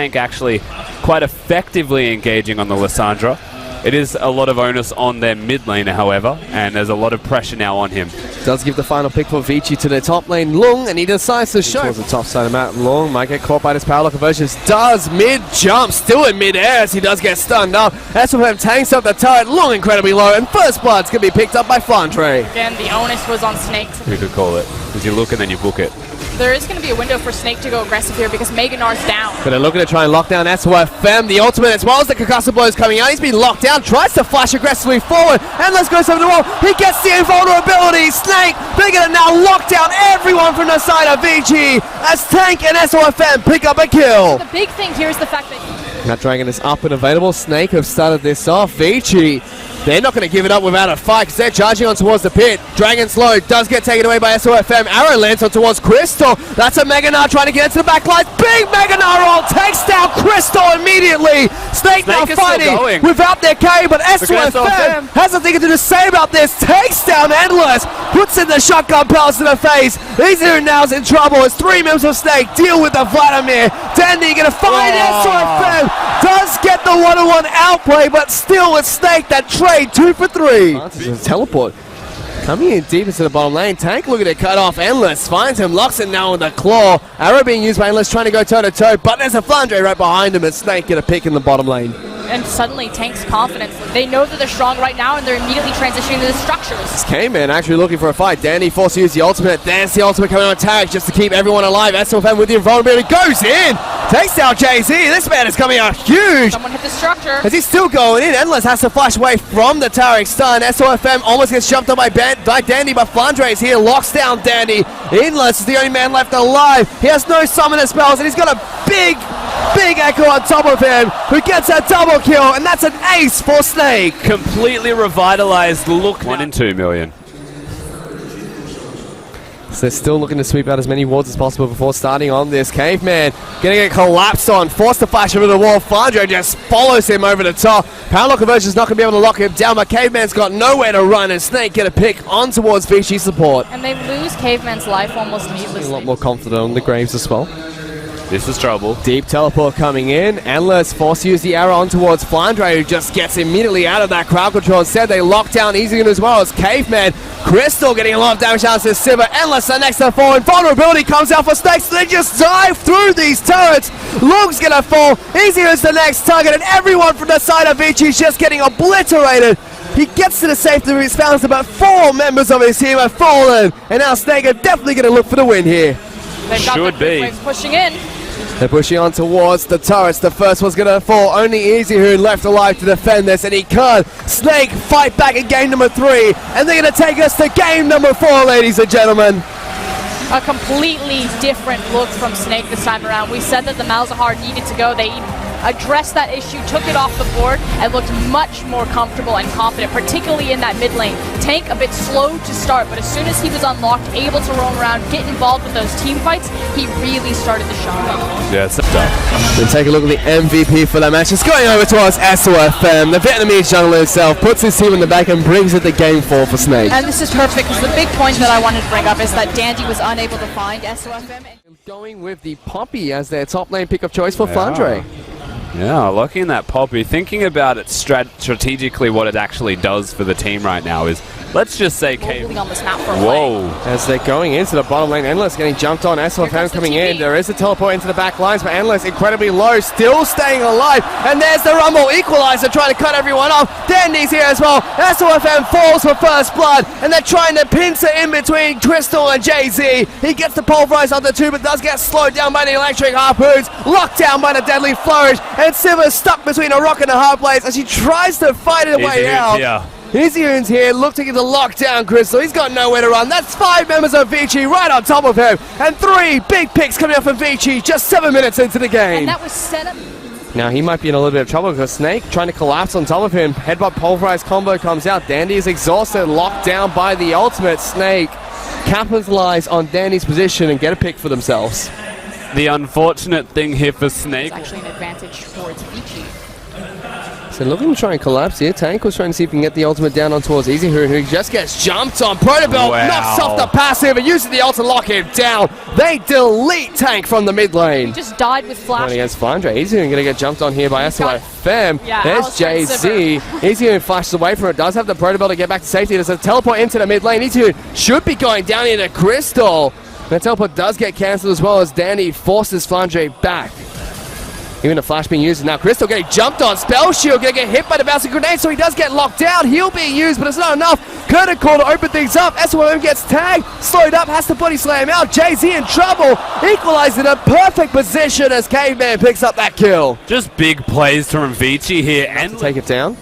Tank actually quite effectively engaging on the Lissandra. It is a lot of onus on their mid laner, however, and there's a lot of pressure now on him. Does give the final pick for Vici to the top lane, Lung, and he decides to show. Towards the top side of the map, Lung might get caught by this power lock conversions. Does mid-jump, still in mid-air as he does get stunned up. SofM tanks up the turret, Lung incredibly low, and first blood's going to be picked up by Flandre. Again, the onus was on Snake. You could call it, because you look and then you book it. There is going to be a window for Snake to go aggressive here because Meganar's down. But they're looking to try and lock down SofM. The ultimate as well as the concussive blow is coming out. He's been locked down, tries to flash aggressively forward, and let's go over the wall. He gets the invulnerability. Snake, they're going to now lock down everyone from the side of Vici as Tank and SofM pick up a kill. The big thing here is the fact that that dragon is up and available. Snake have started this off. Vici, they're not going to give it up without a fight because they're charging on towards the pit. Dragon's low, does get taken away by SofM. Arrow lands on towards Crystal. That's a Meganar trying to get into the back line. Big Meganar roll takes down Crystal immediately. Snake now fighting without their K, but SofM has nothing to say about this. Takes down Endless, puts in the shotgun pelts to the face. Easier now's in trouble as 3 members of Snake deal with the Vladimir. Dandy going to find SofM. Does get the one-on-one outplay, but still with Snake that trade 2 for 3. Teleport coming in deep into the bottom lane. Tank looking to cut off Endless. Finds him, locks him now with a claw. Arrow being used by Endless, trying to go toe-to-toe, but there's a Flandre right behind him, and Snake get a pick in the bottom lane. And suddenly Tank's confidence. They know that they're strong right now, and they're immediately transitioning to the structures. This K-Man actually looking for a fight. Dandy forced to use the ultimate. There's the ultimate coming on attack just to keep everyone alive. SofM with the invulnerability goes in. Takes down JZ. This man is coming out huge. Someone hit the structure. As he's still going in. Endless has to flash away from the towering stun. SofM almost gets jumped on by Dandy, but Flandre is here. Locks down Dandy. Endless is the only man left alive. He has no summoner spells, and he's got a big Echo on top of him, who gets a double kill, and that's an ace for Snake. Completely revitalized look. 1 in 2 million. So they're still looking to sweep out as many wards as possible before starting on this. Caveman getting it collapsed on, forced to flash over the wall. Flandre just follows him over the top. Power lock conversion's not going to be able to lock him down, but Caveman's got nowhere to run, and Snake get a pick on towards Vici support. And they lose Caveman's life almost needlessly. A lot more confident on the Graves as well. This is trouble. Deep teleport coming in. Endless forced to use the arrow on towards Flandre, who just gets immediately out of that crowd control. Instead, they lock down Easy as well as Caveman. Crystal getting a lot of damage out to Sivir. Endless are next to the fall, and vulnerability comes out for Snake, so they just dive through these turrets. Lung's gonna fall. Easy is the next target, and everyone from the side of Vici is just getting obliterated. He gets to the safety of his fountain, but 4 members of his team have fallen, and now Snake are definitely going to look for the win here. They've got Should be pushing in. They're pushing on towards the turrets. The first one's going to fall. Only Easy who left alive to defend this, and he can't. Snake fight back in game number 3, and they're going to take us to game number 4, ladies and gentlemen. A completely different look from Snake this time around. We said that the Malzahar needed to go. They addressed that issue, took it off the board, and looked much more comfortable and confident, particularly in that mid lane. Tank a bit slow to start, but as soon as he was unlocked, able to roam around, get involved with those team fights, he really started to shine. Yeah, it's tough. We'll take a look at the MVP for that match. It's going over towards SofM. The Vietnamese jungler himself puts his team in the back and brings it to game 4 for Snake. And this is perfect, because the big point that I wanted to bring up is that Dandy was unable to find SofM. Going with the Poppy as their top lane pick of choice for Flandre. Yeah, locking that Poppy. Thinking about it strategically, what it actually does for the team right now is, let's just say, on this map for whoa! As they're going into the bottom lane, Endless getting jumped on. SofM coming in. There is a teleport into the back lines, but Endless incredibly low, still staying alive. And there's the Rumble Equalizer trying to cut everyone off. Dandy's here as well. SofM falls for first blood, and they're trying to pincer in between Crystal and JZ. He gets the pulverize on the 2, but does get slowed down by the electric harpoons. Locked down by the deadly flourish. And Sivir's stuck between a rock and a hard place as he tries to fight it away out. Yeah. Izzyun's here, looking to lock down Crystal. He's got nowhere to run. That's 5 members of Vici right on top of him. And 3 big picks coming up from Vici just 7 minutes into the game. And that was set up. Now he might be in a little bit of trouble because Snake trying to collapse on top of him. Headbutt pulverize combo comes out. Dandy is exhausted, locked down by the ultimate. Snake capitalize on Dandy's position and get a pick for themselves. The unfortunate thing here for Snake. It's actually an advantage towards Vici. So looking to try and collapse here. Tank was trying to see if he can get the ultimate down on towards Easy, who just gets jumped on. Protobelt knocks off the passive and uses the ult to lock him down. They delete Tank from the mid lane. He just died with flash. Going against Flandre. Easy going to get jumped on here by SofM. Yeah, there's JZ. Easy flashes away from it. Does have the Protobelt to get back to safety. There's a teleport into the mid lane. Easy should be going down into Crystal. The teleport does get cancelled as well as Danny forces Flandre back. Even a flash being used, and now Crystal getting jumped on. Spell Shield going to get hit by the bouncing grenade, so he does get locked down. Heal being used, but it's not enough. Curtain Call to open things up. SofM gets tagged, slowed up, has to body slam out. JZ in trouble. Equalized in a perfect position as Caveman picks up that kill. Just big plays from Vici here. And Take it down.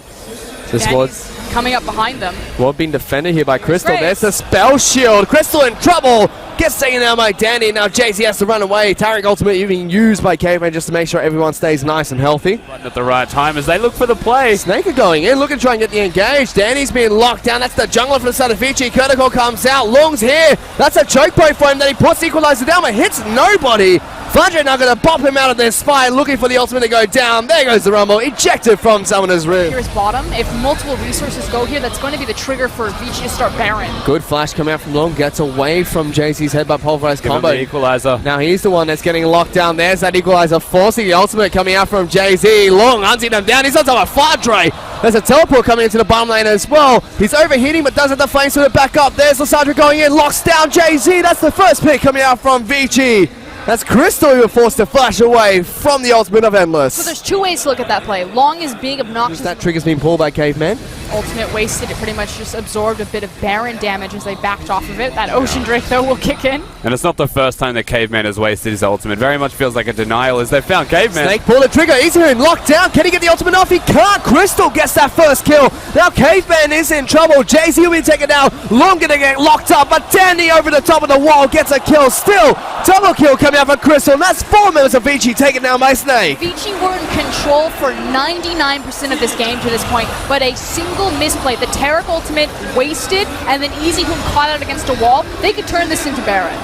This was coming up behind them. Well being defended here by Crystal. There's the Spell Shield. Crystal in trouble. Gets taken down by Danny. Now JZ has to run away. Tarek ultimate even used by Caveman just to make sure everyone stays nice and healthy. Button at the right time as they look for the play. Snaker going in, looking to try and get the engage. Danny's being locked down. That's the jungler from the side of Vici. Curtical comes out. Long's here. That's a choke point for him that he puts Equalizer down but hits nobody. Flandre now going to bop him out of their spine, looking for the ultimate to go down. There goes the rumble. Ejected from Summoner's Rim. Here's bottom. If multiple resources go here, that's going to be the trigger for Vici to start Baron. Good flash coming out from Long. Gets away from JC's headbutt pulverized combo. The equalizer. Now he's the one that's getting locked down. There's that equalizer forcing the ultimate coming out from JZ. Long hunting him down. He's on top of Flandre. There's a teleport coming into the bottom lane as well. He's overheating but does have the flames to the back up. There's Lissandra going in. Locks down JZ. That's the first pick coming out from Vici. That's Crystal who were forced to flash away from the ultimate of Endless. So there's two ways to look at that play. Long is big, obnoxious. That trigger's been pulled by Caveman. Ultimate wasted. It pretty much just absorbed a bit of Baron damage as they backed off of it. That Ocean Drake, though, will kick in. And it's not the first time that Caveman has wasted his ultimate. Very much feels like a denial as they've found Caveman. Snake pull the trigger. He's here locked down. Can he get the ultimate off? He can't. Crystal gets that first kill. Now Caveman is in trouble. JZ will be taken down. Long gonna get locked up, but Danny over the top of the wall gets a kill. Still, double kill coming out for Crystal. And that's 4 members of Vici taken down by Snake. Vici were in control for 99% of this game to this point, but a single misplay. The Tarek ultimate wasted, and then Easy who caught out against a wall. They could turn this into Baron.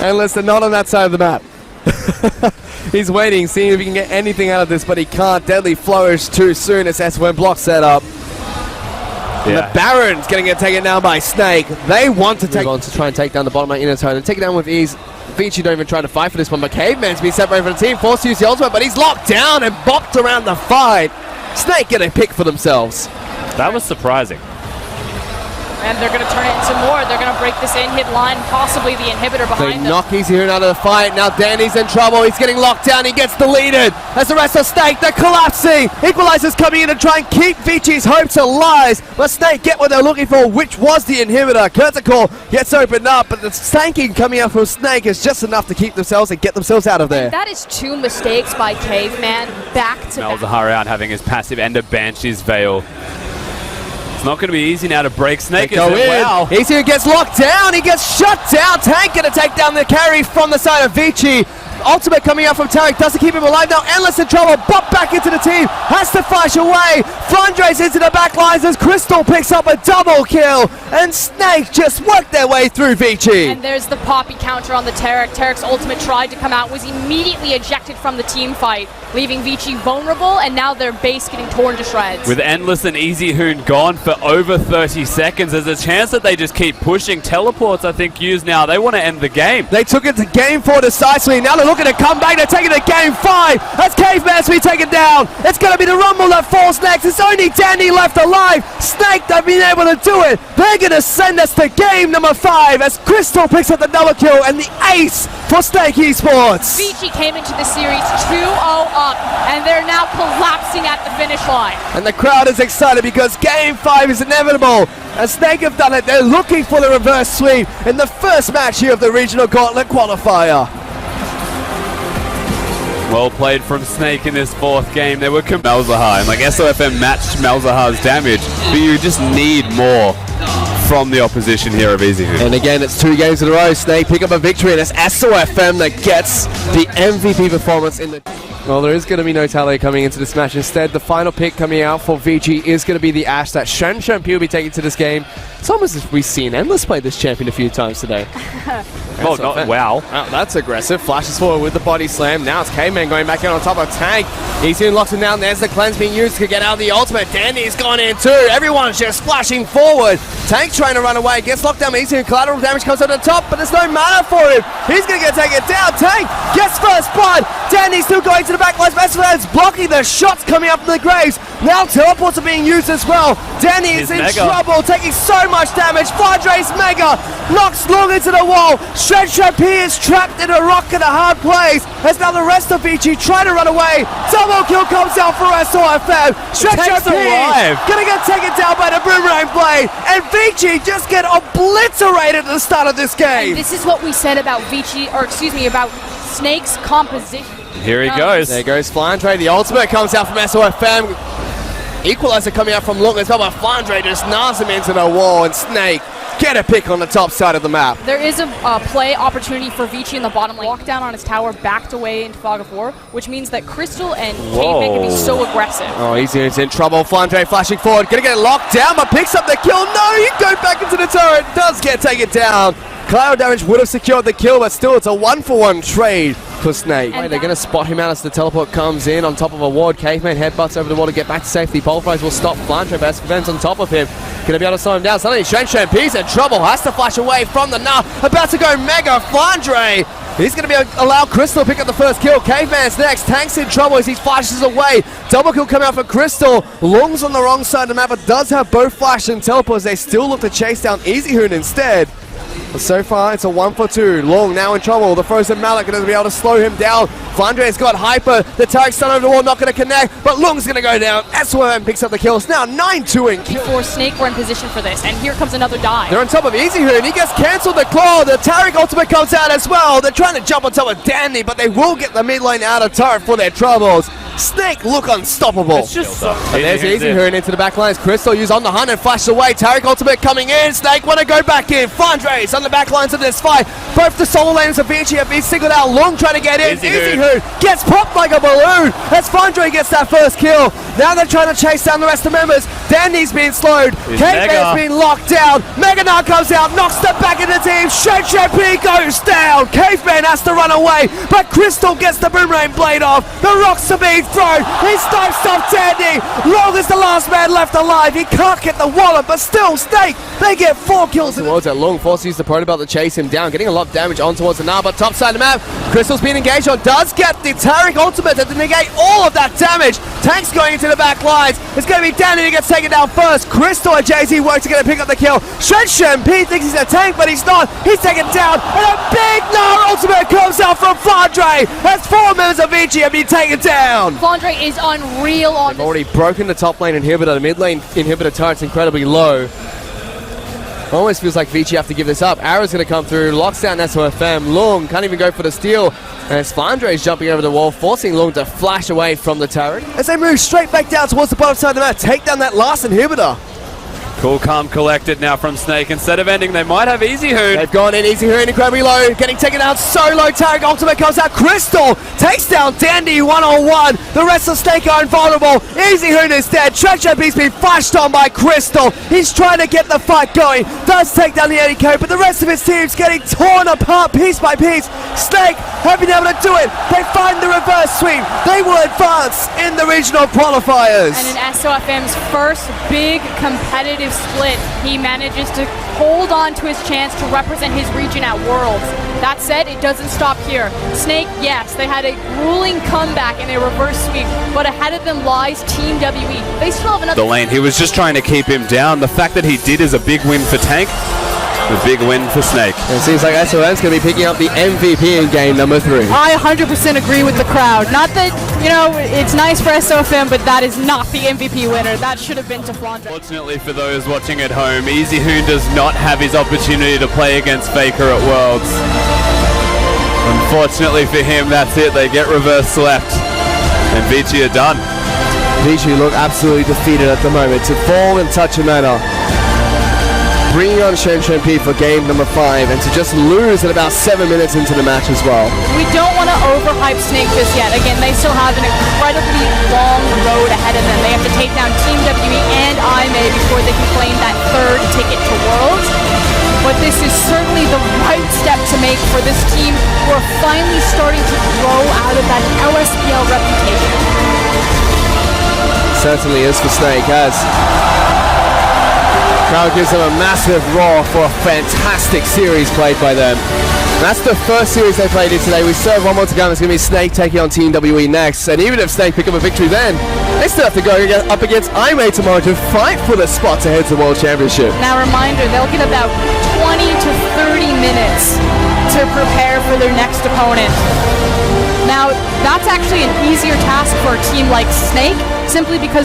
Endless, they're not on that side of the map. He's waiting, seeing if he can get anything out of this, but he can't. Deadly flourish too soon as SofM block set up. And the Baron's going to get taken down by Snake. They want to take on to try and take down the bottom lane inner turn and take it down with ease. Vici don't even try to fight for this one, but Caveman's been separated from the team, forced to use the ultimate, but he's locked down and bopped around the fight. Snake get a pick for themselves. That was surprising. And they're going to turn it into more. They're going to break this in-hit line, possibly the inhibitor behind them. They knock Easy here out of the fight. Now Danny's in trouble. He's getting locked down. He gets deleted. As the rest of Snake, they're collapsing. Equalizer's coming in to try and keep Vici's hopes alive. But Snake get what they're looking for, which was the inhibitor. Curtical gets opened up, but the stanking coming out from Snake is just enough to keep themselves and get themselves out of there. And that is 2 mistakes by Caveman back to back. Malzahar out having his passive and a Banshee's Veil. It's not going to be easy now to break Snake. Go in. Wow. Easy gets locked down. He gets shut down. Tank going to take down the carry from the side of Vici. Ultimate coming out from Tarek doesn't keep him alive now. Endless in trouble. Bop back into the team. Has to flash away. Flandre's into the back lines as Crystal picks up a double kill. And Snake just worked their way through Vici. And there's the Poppy counter on the Tarek. Tarek's ultimate tried to come out, was immediately ejected from the team fight, leaving Vici vulnerable, and now their base getting torn to shreds. With Endless and Easy Hoon gone for over 30 seconds, there's a chance that they just keep pushing. Teleports, I think, used now. They want to end the game. They took it to game 4 decisively. Now they're looking to come back. They're taking it to game 5. As Caveman's to be taken down. It's going to be the Rumble that falls next. It's only Danny left alive. Snake, they've been able to do it. They're going to send us to game number 5 as Crystal picks up the double kill and the ace for Snake Esports. Vici came into the series 2-0 up, and they're now collapsing at the finish line. And the crowd is excited because game 5 is inevitable. As Snake have done it, they're looking for the reverse sweep in the first match here of the Regional Gauntlet Qualifier. Well played from Snake in this 4th game. They were Malzahar, and like SofM matched Malzahar's damage, but you just need more from the opposition here of Easy Hoon. And again, it's 2 games in a row. Snake pick up a victory, and it's SofM that gets the MVP performance in the... Well, there is going to be no tally coming into this match. Instead, the final pick coming out for Vici is going to be the Ash that Shen will be taking to this game. It's almost as if we've seen Endless play this champion a few times today. Well, not wow. Wow, that's aggressive. Flashes forward with the body slam. Now it's K-Man going back in on top of Tank. He's in, locks him down. There's the cleanse being used to get out of the ultimate. Dandy's gone in too. Everyone's just splashing forward. Tank trying to run away. Gets locked down. Easy. Collateral damage comes over the top, but there's no mana for him. He's going to get taken down. Tank gets first blood. Dandy's still going to the back lines. Messer's blocking the shots coming up from the graves. Now teleports are being used as well. Danny is in trouble, taking so much damage. Fadre's Mega knocks Long into the wall. P is trapped in a rock in a hard place. As now the rest of Vici trying to run away. Double kill comes out for SofM. P gonna get taken down by the Boomerang Blade. And Vici just get obliterated at the start of this game. And this is what we said about about Snake's composition. Here he goes. There goes Flandre. The ultimate comes out from SofM. Equalizer coming out from Long as well, but Flandre just knocks him into the wall, and Snake get a pick on the top side of the map. There is a play opportunity for Vici in the bottom lane. Walked down on his tower, backed away into Fog of War, which means that Crystal and Caveman can be so aggressive. Oh, he's in trouble. Flandre flashing forward, gonna get locked down, but picks up the kill. No, he goes back into the turret, does get taken down. Cloud damage would have secured the kill, but still it's a 1-for-1 trade for Snake. They're going to spot him out as the teleport comes in on top of a ward. Caveman headbutts over the wall to get back to safety. Bolfries will stop Flandre, but SofM's on top of him. Going to be able to slow him down. Suddenly Shen P's in trouble. Has to flash away from the about to go Mega. Flandre, he's going to be able to allow Crystal to pick up the first kill. Caveman's next. Tank's in trouble as he flashes away. Double kill coming out for Crystal. Long's on the wrong side of the map, but does have both flash and teleport as they still look to chase down EasyHoon instead. But so far, it's a 1-for-2. Long now in trouble. The Frozen Mallet going to be able to slow him down. Flandre's got hyper. The Tarek's stun over the wall, not going to connect. But Long's going to go down. SofM picks up the kills. Now 9-2 in kill. Before Snake were in position for this. And here comes another dive. They're on top of EasyHoon. He gets cancelled the claw. The Tarek ultimate comes out as well. They're trying to jump on top of Dandy, but they will get the mid lane out of turret for their troubles. Snake look unstoppable. It's just so and there's EasyHoon into the back lines. Crystal used on the hunt and flashes away. Tarek ultimate coming in. Snake want to go back in. Flandre's on the back lines of this fight. Both the solo lanes of Vici have been singled out. Long trying to get in. EasyHoon gets popped like a balloon as Flandre gets that first kill. Now they're trying to chase down the rest of the members. Dandy's been slowed. Caveman's been locked down. Mega now comes out, knocks them back in the team. P goes down. Caveman has to run away, but Crystal gets the Boomerang Blade off. The rocks are being thrown. He snipes off Dandy. Long is the last man left alive. He can't get the wallet, but still, Snake, they get 4 kills. Towards that Long force use the protobelt to chase him down, getting a lot of damage on towards the but top side of the map. Crystal's being engaged on, does get the Tarek ultimate to negate all of that damage. Tank's going into the back lines. It's going to be Danny who gets taken down first. Crystal and Jay-Z work to get to pick up the kill. P thinks he's a tank, but he's not. He's taken down, and a big ultimate comes out from Flandre as 4 members of Vici have been taken down. Flandre is unreal on They've already broken the top lane inhibitor. The mid lane inhibitor turret's incredibly low. Almost feels like Vici have to give this up. Arrow's going to come through, locks down SofM. Long can't even go for the steal. And Flandre is jumping over the wall, forcing Long to flash away from the turret. As they move straight back down towards the bottom side of the map, take down that last inhibitor. Cool, calm, collected now from Snake. Instead of ending, they might have EasyHoon. They've gone in. EasyHoon incredibly low, getting taken out so low. Tarek ultimate comes out. Crystal takes down Dandy 1-on-1. The rest of Snake are invulnerable. EasyHoon is dead. P's been flashed on by Crystal. He's trying to get the fight going. Does take down the ADK, but the rest of his team's getting torn apart piece by piece. Snake have been able to do it. They find the reverse sweep. They will advance in the regional qualifiers. And in SofM's first big competitive split, he manages to hold on to his chance to represent his region at Worlds. That said, it doesn't stop here. Snake, yes, they had a grueling comeback in a reverse sweep, but ahead of them lies Team WE. They still have another... The lane, he was just trying to keep him down. The fact that he did is a big win for Tank. A big win for Snake. It seems like SofM's going to be picking up the MVP in game number 3. I 100% agree with the crowd. Not that, it's nice for SofM, but that is not the MVP winner. That should have been to Flandre. Fortunately for those watching at home, EasyHoon does not have his opportunity to play against Faker at Worlds. Unfortunately for him, that's it. They get reverse slept. And Vici are done. Vici look absolutely defeated at the moment. To fall in such a manner. bringing on Shen P for game number 5, and to just lose at about 7 minutes into the match as well. We don't want to overhype Snake just yet. Again, they still have an incredibly long road ahead of them. They have to take down Team WE and IMA before they can claim that 3rd ticket to Worlds. But this is certainly the right step to make for this team who are finally starting to grow out of that LSPL reputation. Certainly is for Snake, as crowd gives them a massive roar for a fantastic series played by them. That's the first series they played in today. We still have one more to go. It's going to be Snake taking on Team WE next. And even if Snake pick up a victory then, they still have to go up against IMA tomorrow to fight for the spot to head to the World Championship. Now, reminder, they'll get about 20 to 30 minutes to prepare for their next opponent. Now, that's actually an easier task for a team like Snake, simply because